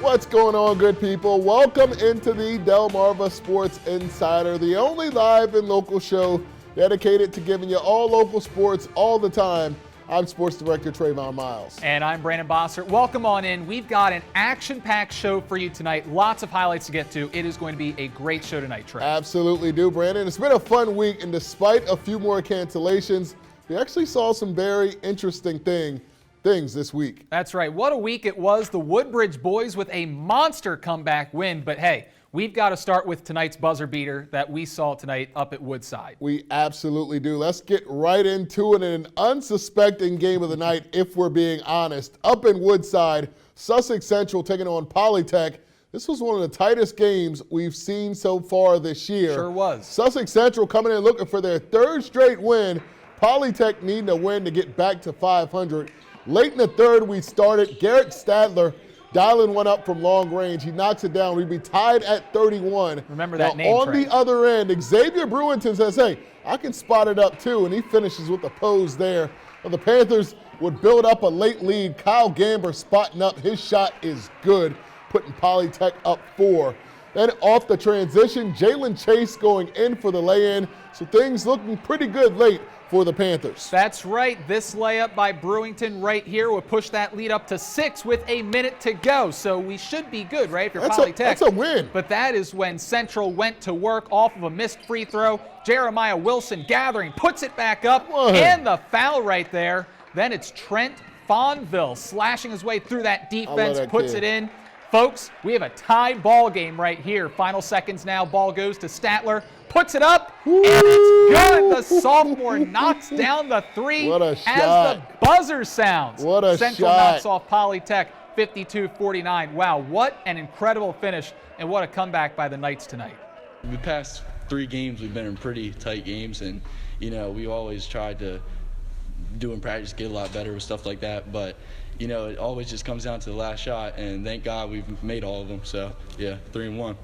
What's going on, good people? Welcome into the Delmarva Sports Insider, the only live and local show dedicated to giving you all local sports all the time. I'm Sports Director Trayvon Miles. And I'm Brandon Bossert. Welcome on in. We've got an action-packed show for you tonight. Lots of highlights to get to. It is going to be a great show tonight, Trey. Absolutely do, Brandon. It's been a fun week, and despite a few more cancellations, we actually saw some very interesting things this week. That's right. What a week it was. The Woodbridge boys with a monster comeback win. But hey, we've got to start with tonight's buzzer beater that we saw tonight up at Woodside. We absolutely do. Let's get right into it. In an unsuspecting game of the night, if we're being honest, up in Woodside, Sussex Central taking on Polytech. This was one of the tightest games we've seen so far this year. Sure was. Sussex Central coming in looking for their third straight win. Polytech needing a win to get back to 500. Late in the third, we started. Garrett Stadler dialing one up from long range. He knocks it down. We'd be tied at 31. Remember that now, name, on Trey. the other end, Xavier Brewington says, hey, I can spot it up too, and he finishes with a pose there. Well, the Panthers would build up a late lead. Kyle Gamber spotting up. His shot is good, putting Polytech up 4. Then off the transition, Jalen Chase going in for the lay-in. So things looking pretty good late for the Panthers. That's right. This layup by Brewington right here will push that lead up to 6 with a minute to go. So we should be good, right, if you're Polytech. That's a win. But that is when Central went to work off of a missed free throw. Jeremiah Wilson gathering, puts it back up, and the foul right there. Then it's Trent Fonville slashing his way through that defense, puts it in. Folks, we have a tie ball game right here. Final seconds now. Ball goes to Statler. Puts it up, and it's good. The sophomore knocks down the 3 What a as shot. the buzzer sounds. What a Central shot. knocks off Polytech 52-49. Wow, what an incredible finish, and what a comeback by the Knights tonight. The past 3 games, we've been in pretty tight games, and, you know, we always tried to do in practice, get a lot better with stuff like that, but you know, it always just comes down to the last shot, and thank God we've made all of them. So, yeah, 3-1.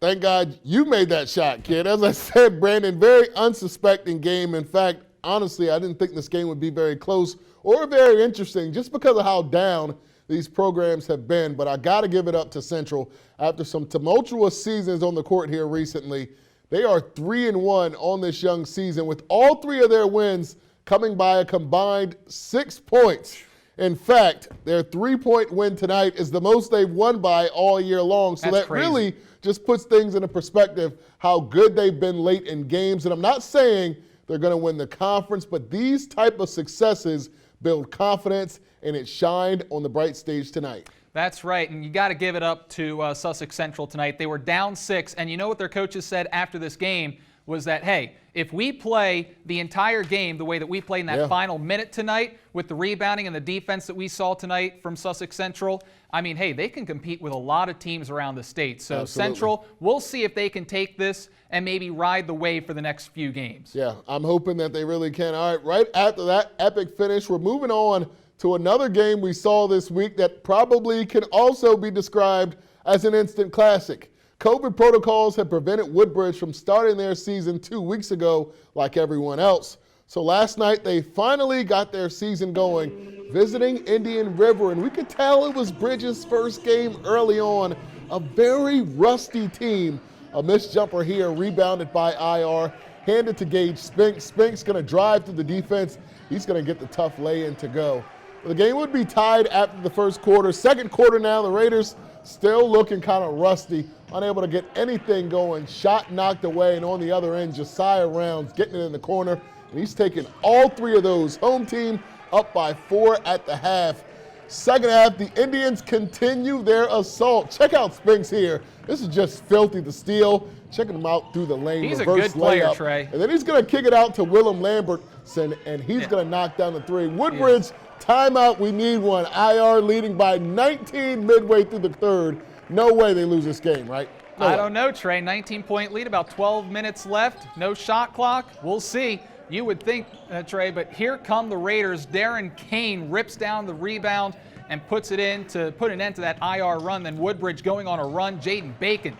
Thank God you made that shot, kid. As I said, Brandon, very unsuspecting game. In fact, honestly, I didn't think this game would be very close or very interesting just because of how down these programs have been. But I got to give it up to Central. After some tumultuous seasons on the court here recently, they are 3-1 on this young season with all 3 of their wins coming by a combined 6 points. In fact, their 3-point win tonight is the most they've won by all year long. So That's that crazy. really just puts things into perspective how good they've been late in games. And I'm not saying they're going to win the conference, but these type of successes build confidence, and it shined on the bright stage tonight. That's right, and you got to give it up to Sussex Central tonight. They were down 6, and you know what their coaches said after this game was that, hey, if we play the entire game the way that we played in that final minute tonight with the rebounding and the defense that we saw tonight from Sussex Central, I mean, hey, they can compete with a lot of teams around the state. So Absolutely. Central, we'll see if they can take this and maybe ride the wave for the next few games. Yeah, I'm hoping that they really can. All right after that epic finish, we're moving on to another game we saw this week that probably can also be described as an instant classic. COVID protocols have prevented Woodbridge from starting their season 2 weeks ago like everyone else. So last night they finally got their season going, visiting Indian River, and we could tell it was Bridges' first game early on. A very rusty team. A missed jumper here, rebounded by IR, handed to Gage Spink. Spink's going to drive through the defense. He's going to get the tough lay-in to go. The game would be tied after the first quarter. Second quarter now, the Raiders still looking kind of rusty, unable to get anything going. Shot knocked away, and on the other end, Josiah Rounds getting it in the corner, and he's taking all 3 of those. Home team up by 4 at the half. Second half, the Indians continue their assault. Check out Spinks here. This is just filthy, the steal. Checking him out through the lane. He's a reverse good player, layup. Trey. And then he's going to kick it out to Willem Lambertson, and he's going to knock down the 3. Woodbridge, timeout, we need one. IR leading by 19 midway through the third. No way they lose this game, right? No I way. don't know, Trey. 19-point lead, about 12 minutes left. No shot clock. We'll see. You would think, Trey, but here come the Raiders. Darren Kane rips down the rebound and puts it in to put an end to that IR run. Then Woodbridge going on a run. Jaden Bacon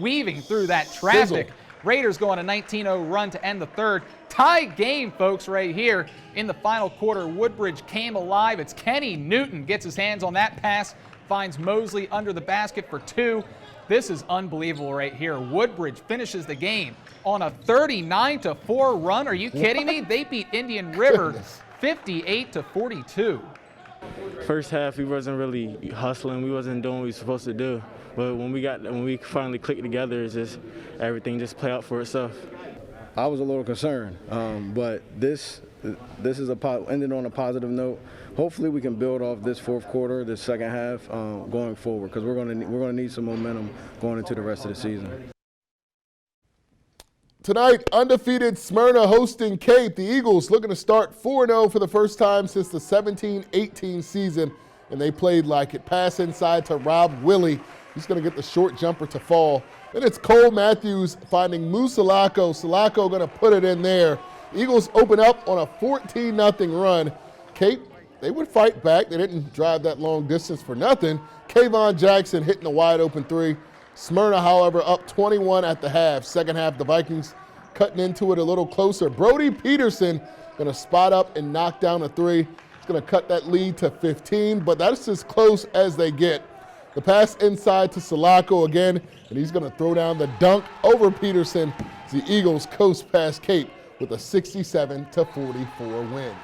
weaving through that traffic. Raiders go on a 19-0 run to end the third. Tie game, folks, right here in the final quarter. Woodbridge came alive. It's Kenny Newton gets his hands on that pass, finds Mosley under the basket for two. This is unbelievable right here. Woodbridge finishes the game on a 39-4 run. Are you kidding me? They beat Indian River 58-42. First half, we wasn't really hustling. We wasn't doing what we were supposed to do. But when we finally clicked together, it's just everything just play out for itself. I was a little concerned, but this is ended on a positive note. Hopefully, we can build off this fourth quarter, this second half, going forward, because we're going to need some momentum going into the rest of the season. Tonight, undefeated Smyrna hosting Cape. The Eagles looking to start 4-0 for the first time since the 17-18 season, and they played like it. Pass inside to Rob Willie. He's going to get the short jumper to fall. Then it's Cole Matthews finding Musalako. Salako going to put it in there. Eagles open up on a 14-0 run. Cape, they would fight back. They didn't drive that long distance for nothing. Kayvon Jackson hitting a wide open three. Smyrna, however, up 21 at the half. Second half, the Vikings cutting into it a little closer. Brody Peterson going to spot up and knock down a three. It's going to cut that lead to 15, but that's as close as they get. The pass inside to Salako again, and he's going to throw down the dunk over Peterson as the Eagles coast past Cape with a 67-44 win.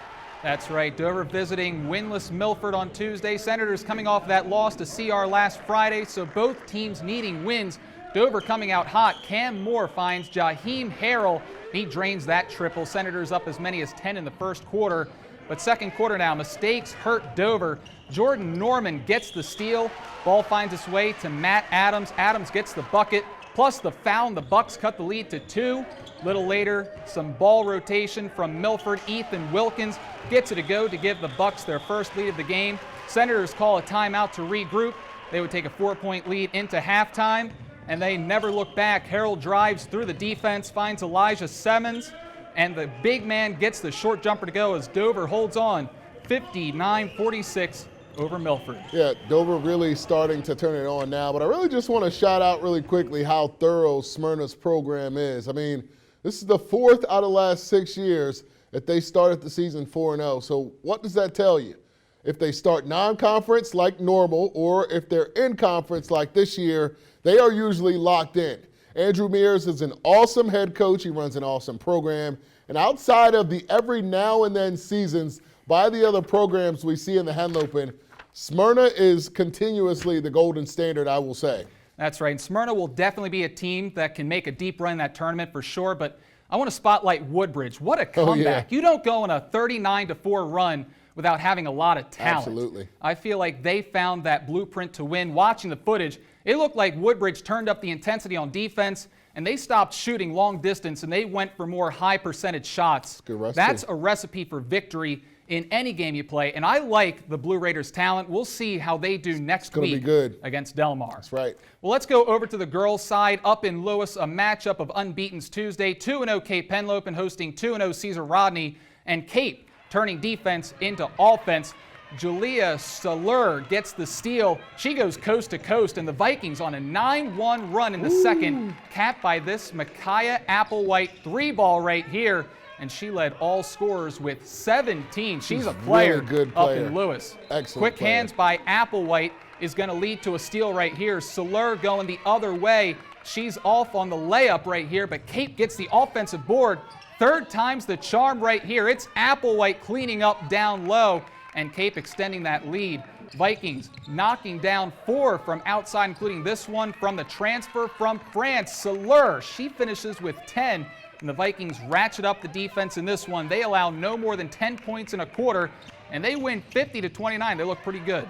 That's right. Dover visiting winless Milford on Tuesday. Senators coming off that loss to CR last Friday, so both teams needing wins. Dover coming out hot. Cam Moore finds Jaheim Harrell. He drains that triple. Senators up as many as 10 in the first quarter. But second quarter now, mistakes hurt Dover. Jordan Norman gets the steal. Ball finds its way to Matt Adams. Adams gets the bucket, plus the foul, and the Bucks cut the lead to 2. Little later, some ball rotation from Milford. Ethan Wilkins gets it to go to give the Bucks their first lead of the game. Senators call a timeout to regroup. They would take a 4-point lead into halftime, and they never look back. Harold drives through the defense, finds Elijah Simmons, and the big man gets the short jumper to go as Dover holds on 59-46 over Milford. Yeah, Dover really starting to turn it on now, but I really just want to shout out really quickly how thorough Smyrna's program is. I mean, this is the 4th out of the last 6 years that they started the season 4-0. So what does that tell you? If they start non-conference like normal, or if they're in conference like this year, they are usually locked in. Andrew Mears is an awesome head coach. He runs an awesome program. And outside of the every now and then seasons by the other programs we see in the Henlopen, Smyrna is continuously the golden standard, I will say. That's right. Smyrna will definitely be a team that can make a deep run in that tournament for sure, but I want to spotlight Woodbridge. What a comeback. Yeah. You don't go on a 39-4 run without having a lot of talent. Absolutely. I feel like they found that blueprint to win. Watching the footage, it looked like Woodbridge turned up the intensity on defense, and they stopped shooting long distance, and they went for more high percentage shots. Good recipe. That's a recipe for victory in any game you play, and I like the Blue Raiders' talent. We'll see how they do next week be good. against Delmar. That's right. Well, let's go over to the girls' side. Up in Lewis, a matchup of unbeatens Tuesday. 2-0 Cape Henlopen hosting 2-0 Cesar Rodney, and Cape turning defense into offense. Julia Salur gets the steal. She goes coast to coast, and the Vikings on a 9-1 run in the second, capped by this Micaiah Applewhite 3-ball right here, and she led all scorers with 17. She's a player, really good up player. in Lewis. Excellent Quick player. hands by Applewhite is going to lead to a steal right here. Salur going the other way. She's off on the layup right here, but Cape gets the offensive board. Third time's the charm right here. It's Applewhite cleaning up down low, and Cape extending that lead. Vikings knocking down 4 from outside, including this one from the transfer from France. Salur, she finishes with 10, and the Vikings ratchet up the defense in this one. They allow no more than 10 points in a quarter, and they win 50-29. They look pretty good.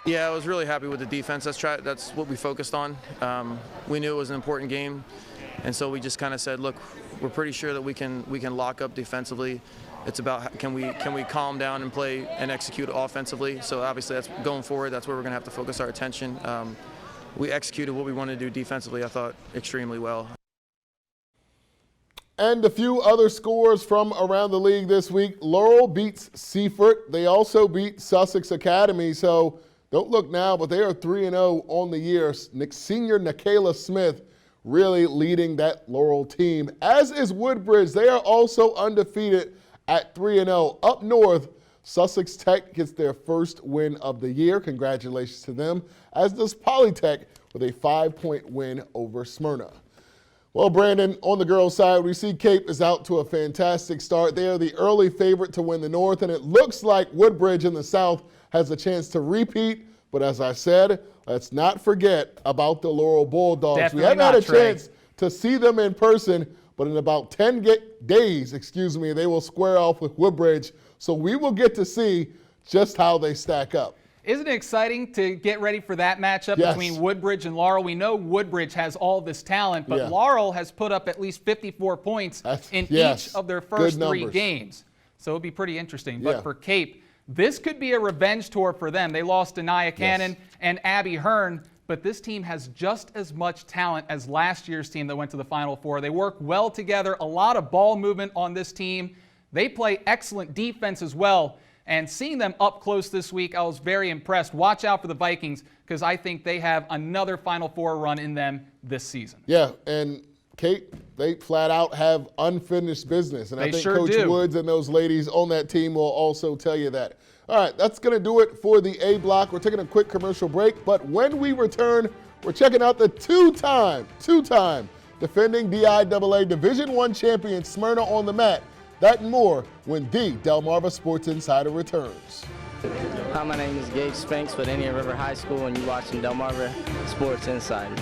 Yeah, I was really happy with the defense. That's what we focused on. We knew it was an important game, and so we just kind of said, look, we're pretty sure that we can lock up defensively. It's about can we calm down and play and execute offensively. So obviously that's going forward. That's where we're going to have to focus our attention. We executed what we wanted to do defensively, I thought, extremely well. And a few other scores from around the league this week. Laurel beats Seaford. They also beat Sussex Academy. So don't look now, but they are 3-0 on the year. Senior Nikayla Smith really leading that Laurel team, as is Woodbridge. They are also undefeated at 3-0. Up north, Sussex Tech gets their first win of the year. Congratulations to them, as does Polytech with a 5-point win over Smyrna. Well, Brandon, on the girls' side, we see Cape is out to a fantastic start. They are the early favorite to win the North, and it looks like Woodbridge in the South has a chance to repeat. But as I said, let's not forget about the Laurel Bulldogs. Definitely we haven't had a Trey. chance to see them in person, but in about 10 days, they will square off with Woodbridge. So we will get to see just how they stack up. Isn't it exciting to get ready for that matchup Yes. between Woodbridge and Laurel? We know Woodbridge has all this talent, but Yeah. Laurel has put up at least 54 points in Yes. each of their Good first 3 numbers. games. So it'll be pretty interesting. Yeah. But for Cape, this could be a revenge tour for them. They lost Anaya Cannon and Abby Hearn, but this team has just as much talent as last year's team that went to the Final Four. They work well together, a lot of ball movement on this team. They play excellent defense as well. And seeing them up close this week, I was very impressed. Watch out for the Vikings, because I think they have another Final Four run in them this season. Yeah, and Kate, they flat out have unfinished business. And I They think sure Coach do. Woods and those ladies on that team will also tell you that. All right, that's going to do it for the A block. We're taking a quick commercial break, but when we return, we're checking out the two-time defending DIAA Division I champion Smyrna on the mat. That and more when the Delmarva Sports Insider returns. Hi, my name is Gabe Spanks with Indian River High School, and you're watching Delmarva Sports Insiders.